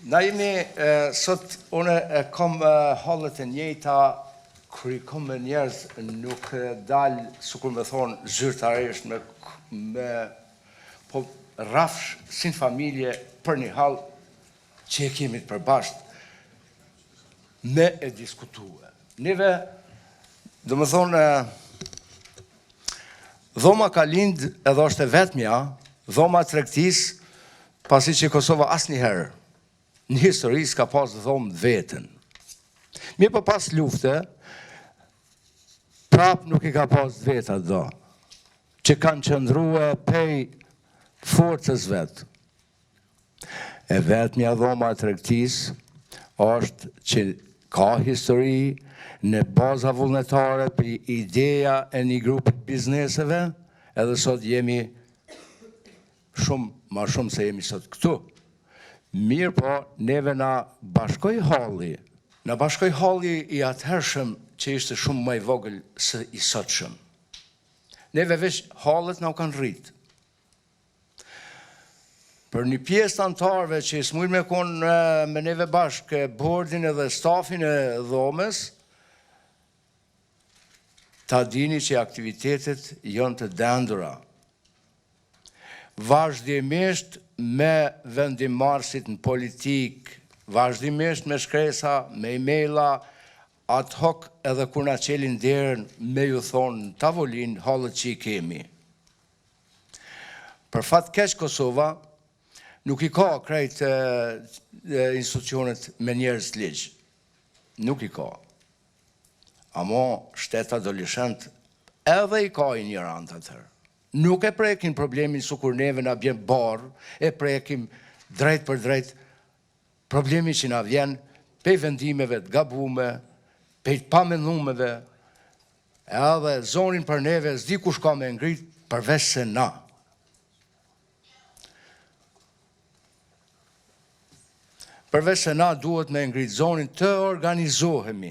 Na jemi, sot unë kam hallet e njëjta, kër I kam me njerëz nuk dalë, sukur me thonë, zyrtarisht po rafsh, si në familje, për një hall që e kemi të përbashkët, me e diskutue. Neve, do më thonë, dhoma ka lind edhe është e vetmja, dhoma tregtis, pasi që Kosova asnjëherë në histori s'ka pas dhomë vetën. Mirë për pas lufte, prap nuk I ka pas veta do, që kanë qëndrua pej forcës vetë. E vetëmja dhoma e tregtis është që ka histori në baza vullnetare për ideja e një grupit bizneseve, edhe sot jemi ma shumë se jemi sot këtu. Mirë po, neve na bashkoj halli. Na bashkoj halli I atëhershëm që ishte shumë më I vogël se I sotshëm. Neve veç hallet na u kanë rritë. Për një pjesë të antarëve që s'mujnë me konë me neve bashkë bordin edhe stafin e dhomës, ta dini që aktivitetet janë të dendura. Vazhdimisht me vendimarrësit në politik, vazhdimisht me shkresa, me emaila, ad hoc edhe kur na qelin derën me ju thonë në tavolin hallet që I kemi. Për fat keq Kosova nuk I ka krejt institucionet me njerëz ligj. Nuk I ka. Amo shteta adoleshent edhe I ka ignorant atëherë. Nuk e prekin problemin sukur neve na bjen barë, e prekim drejt për drejt problemin që na vjen pej vendimeve të gabume, pej të pamendumeve, edhe zonin për neve s'di kush ka me ngrit përveç se na. Përveç se na duhet me ngrit zonin të organizohemi.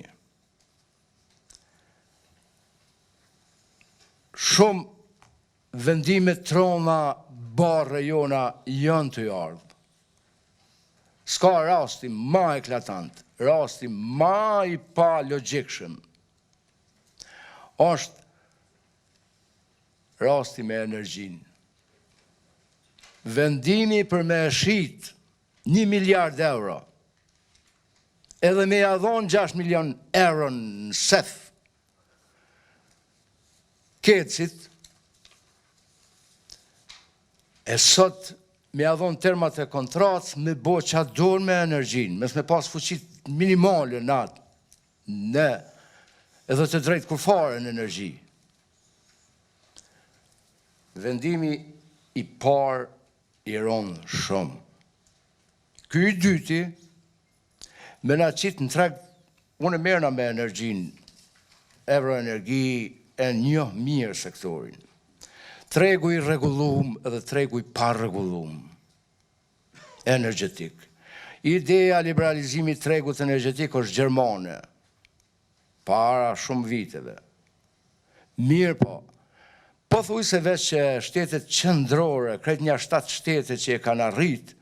Shumë vendimet trona barre jona janë të ardhë. Ska rasti ma eklatant, rasti ma I pa logjikshëm. Është rasti me energjin. Vendimi për me shit 1 miliard euro, edhe me jadhon 6 milion euro në sef, kecit, e sot me adhon termat e kontratës me bo qatë dorë me energjin, mes me pas fuqit minimale në edhe të drejtë kurfare në energji. Vendimi I par I ronë shumë. Ky I dyti, me na qitë në treg, unë e merna me energjin, Evroenergi e njoh mirë sektorin. Tregu I rregullum edhe tregu I parregullum energjetik. Ideja liberalizimit tregut energjetik është gjermane, para shumë viteve. Mirë po thuj se veç që shtetet qendrore, krejt një 7 shtetet që e kanë arrit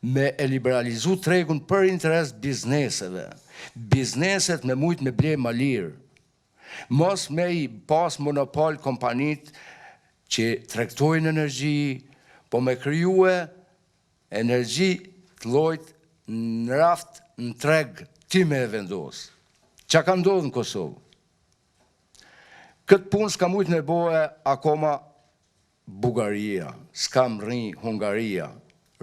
me e liberalizu tregun për interes bizneseve. Bizneset me mujt me ble ma lirë. Mos me I pas monopol kompanit që tregtojnë energji, po me kryue energji të llojit në raft, në treg, ti me e vendos. Qa ka ndodhë në Kosovë? Këtë punë s'ka mujtë me bohe akoma Bugaria, s'ka mri Hungaria,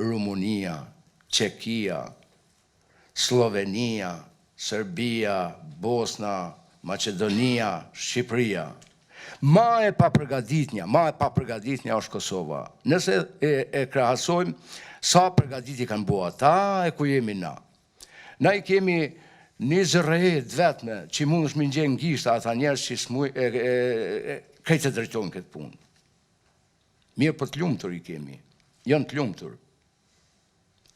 Rumunia, Çekia, Slovenia, Serbia, Bosna, Macedonia, Shqipëria. Ma e pa përgatitja është Kosova. Nëse e krahasojmë sa përgatitje kanë bua ata e ku jemi na. Na I kemi një zërrehet vetme që mund është më ngjenë ngishta ata njerës që krejtë të drejtojnë këtë punë. Mirë për të lumtur I kemi. Janë të lumtur.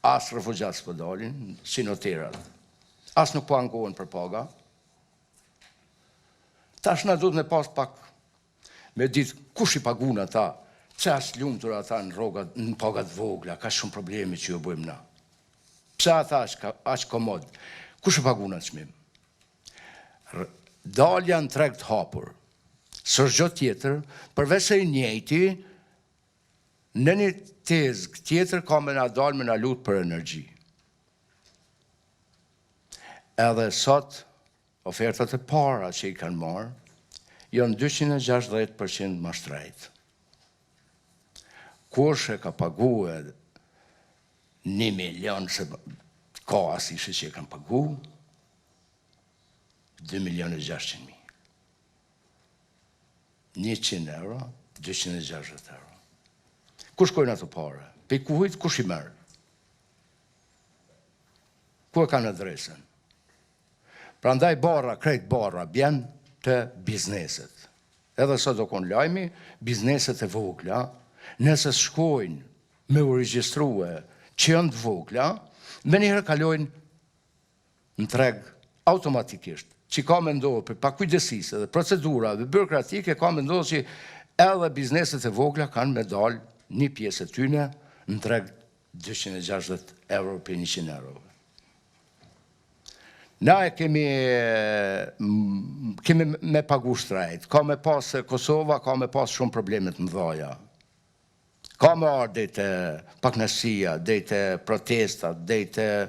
As refugjat s'po dalin, si noterat. As nuk po ankohen për paga. Tash na duhet me pas pak me ditë kush I pagun ata, pse as lumtur ata në pagat vogla, ka shumë probleme që ju bëjmë na. Pse ata aq komod? Kush e pagun atë çmim? Dalja në treg të hapur. S'është gjë tjetër, përveç se i njëjti, në një tezë tjetër ka me na dalë me na lut për energji. Edhe sot, ofertat e para që i kanë marrë, janë 260% më shtrejt. Kush e ka paguar 1 milion, se ka asishe që e kanë pagu, 2.600.000. 100 euro, 260 euro. Ku shkojnë ato pare? Pe kujt, kush i merë? Ku e kanë adresën? Pra ndaj barra, krejt barra, bjen të bizneset. Edhe sa do konë lajmi, bizneset e vogla, nëse shkojnë me u regjistrue që janë të vogla, me njëherë kalojnë në treg automatikisht, që ka me ndohë për pakujdesisë dhe procedura dhe byrokratike, ka me ndohë që edhe bizneset e vogla kanë me dalë një pjesë e tyne në treg 260 euro për 100 euro. Na e kemi me pagu shtrejt, ka me pas Kosova, ka me pas shumë problemet më dhaja. Ka me arë dhejtë paknasia, dhejtë protestat, dhejtë...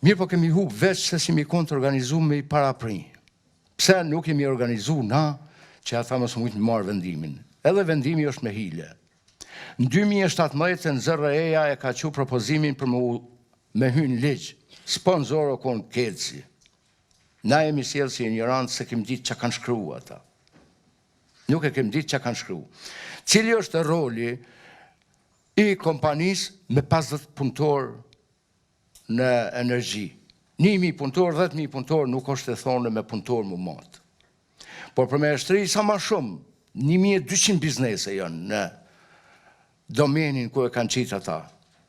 Mirë po kemi hubë veç se si mi konë të organizu me i parapri. Pse nuk jemi organizu na që ata mos mujtë në marë vendimin. Edhe vendimi është me hile. Në 2017 në ZRE-ja e ka që propozimin për me hynë ligjë. Sponsoro konë Kedsi. Na jemi sjellë si ignorantë se kem ditë që kanë shkru ata. Nuk e kem ditë që kanë shkru. Cili është roli i kompanisë me 50 punëtor në energji. 1.000 punëtor, 10.000 punëtor nuk është e thonë me punëtor më matë. Por për me eshtri sa ma shumë, 1.200 biznese janë në domenin ku e kanë qitë ata.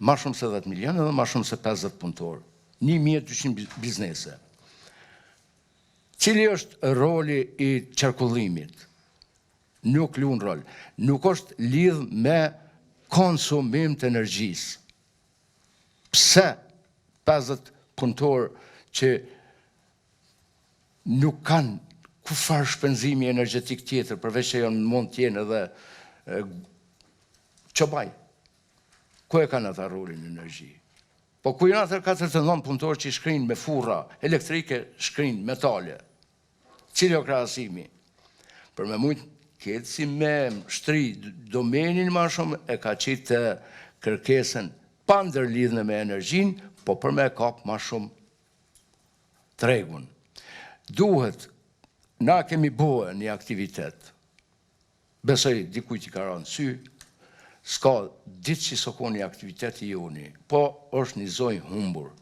Ma shumë se 10 milion edhe ma shumë se 50 punëtor. 1.200 biznese. Cili është roli i qarkullimit? Nuk lunë rol. Nuk është lidh me konsumim të energjisë. Pse 50 punëtor që nuk kanë kufar shpenzimi energetik tjetër, përveç që janë mund tjenë edhe qobaj. Ku e kanë ata rolin në energji? Po ku janë atër 49 punëtor që shkrinë me furra elektrike, shkrinë metale? Cili o krahasimi? Për me mujtë këtë si me shtri domenin ma shumë e ka qitë kërkesën pa ndërlidhme me energjin, po për me kap ma shumë tregun. Duhet, na kemi bohe një aktivitet, besoj dikuj që ka ranë sy, s'ka ditë që soko një aktiviteti joni, po është një zoj humbur.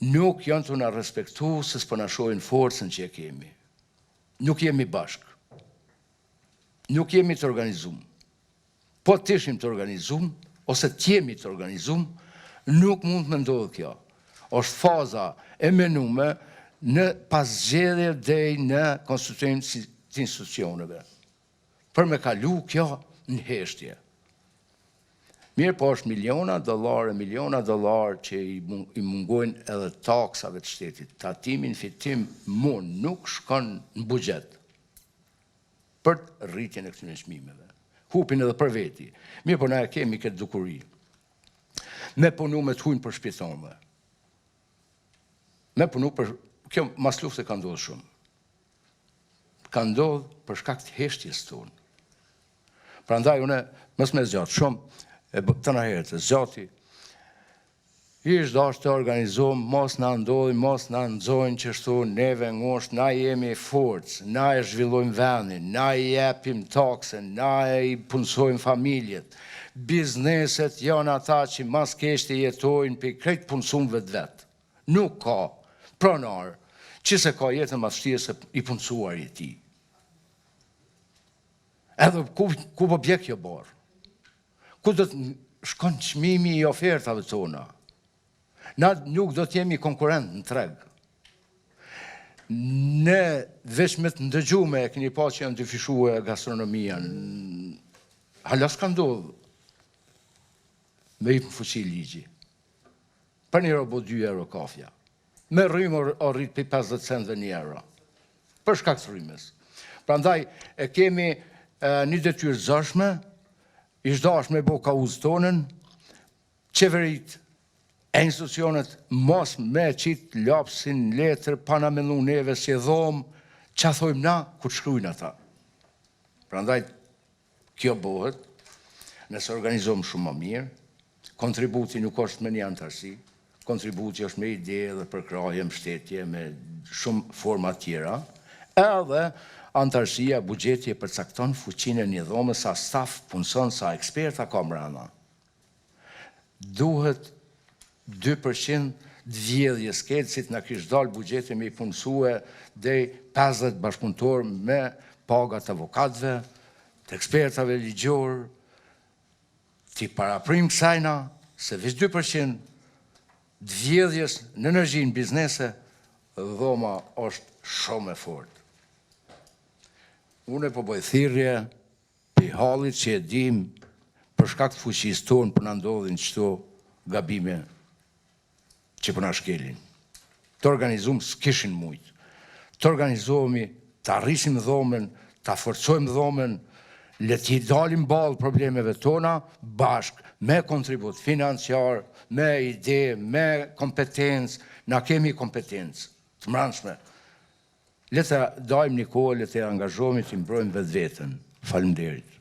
Nuk janë të na respektu se s'po na shojnë forcën që e kemi. Nuk jemi bashk. Nuk jemi të organizum. Po të ishim të organizum, ose të jemi të organizum, nuk mund të ndodhë kjo. Është faza e menume në pasgjedhje dhej në konstituim të institucioneve. Për me kalu kjo në heshtje. Mirë po është miliona dollar që i mungojnë edhe taksave të shtetit. Tatimin, fitim, mund nuk shkon në bugjet për rritjen e këtyre çmimeve. Hupin edhe për veti. Mirë po na e kemi këtë dukuri. Me punu me të hujnë për shpitonve. Me punu për... Kjo mas lufte ka ndodhë shumë. Ka ndodhë për shkak të heshtjes tonë. Pra ndaj, une, mës me zgjatë shumë, të në herët, zgjati, ishtë dashtë të organizohëm, mos në ndodhim, mos në nëzojnë që shtu neve ngosht, na jemi forcë, na e zhvillojmë vendin, na i jepim taksen, na i punësojmë familjet. Bizneset janë ata që mas keshti jetojnë për krejt punësumve të vetë. Nuk ka pronar, që se ka jetën mas shtije se i punësuar i ti. Edhe ku po bjek jo borë? Ku do të shkon çmimi i ofertave tona? Na nuk do të jemi konkurrent në treg. Ne veç me të ndëgjume e keni pa që janë të fishue gastronomia. Hala s'ka ndodhë. me i fuqi ligji. Për një euro 2 euro kafja. Me rrymë o rrit për 50 centve 1 euro. Për shkak të rrymës. Prandaj e kemi një detyrë zëshme, i shdashme bo kauzë tonën, qeverit e institucionet mos me qitë lapsin, letër, pana me neve si e dhomë, që thojmë na, ku të shkrujnë ata. Prandaj, kjo bëhet, nëse organizohem shumë më mirë, kontributi nuk është me një antarësi, kontributi është me ide dhe përkraje, mbështetje, me shumë forma tjera, edhe antarësia, bugjeti e përcakton fuqinë e një dhome, sa staf punëson, sa eksperta ka mbrana. Duhet 2% vjedhjes kelësit në kishë dalë bugjeti me i punësue dhe 50 bashkëpunëtor me pagat avokatëve, të ekspertave ligjor, ti paraprim kësajna, se vish 2% vjedhjes në energjinë biznese, dhoma është shumë e fort. Unë e po bëj thirrje për hallit që e dim për shkak të fuqisë tonë për na ndodhin çto gabime që për na shkelin. Të organizojmë s'kishin mujt. Të organizohemi, të arrisim dhomen, të forcojmë dhomen, le t'i dalim ballë problemeve tona bashk, me kontribut financiar, me ide, me kompetencë, na kemi kompetencë të mbrëmshme. Le të dajmë një kohë, le të angazhohemi të mbrojmë vetveten. Faleminderit.